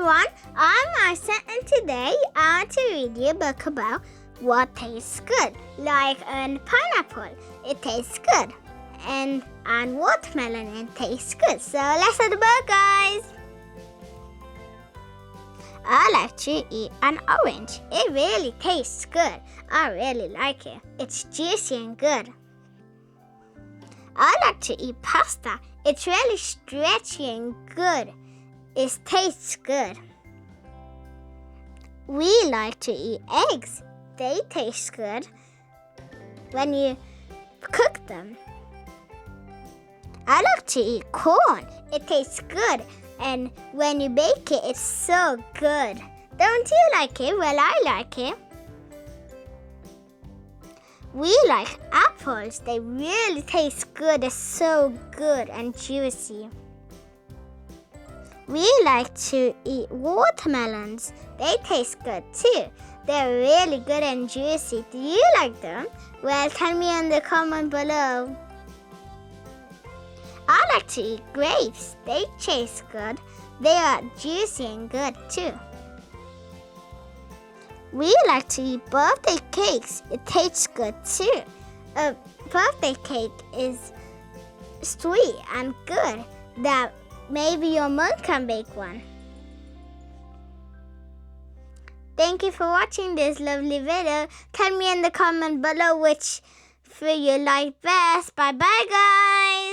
everyone, I'm Aissa and today I want to read you a book about what tastes good. Like pineapple, it tastes good. And watermelon, it tastes good. So let's start the book, guys. I like to eat an orange. It really tastes good. I really like it. It's juicy and good. I like to eat pasta. It's really stretchy and good. It tastes good. We like to eat eggs. They taste good when you cook them. I like to eat corn. It tastes good. And when you bake it, it's so good. Don't you like it? Well, I like it. We like apples. They really taste good. They're so good and juicy. We like to eat watermelons. They taste good too. They're really good and juicy. Do you like them? Well, tell me in the comment below. I like to eat grapes. They taste good. They are juicy and good too. We like to eat birthday cakes. It tastes good too. A birthday cake is sweet and good that maybe your mom can bake one. Thank you for watching this lovely video. Tell me in the comment below which food you like best. Bye bye, guys.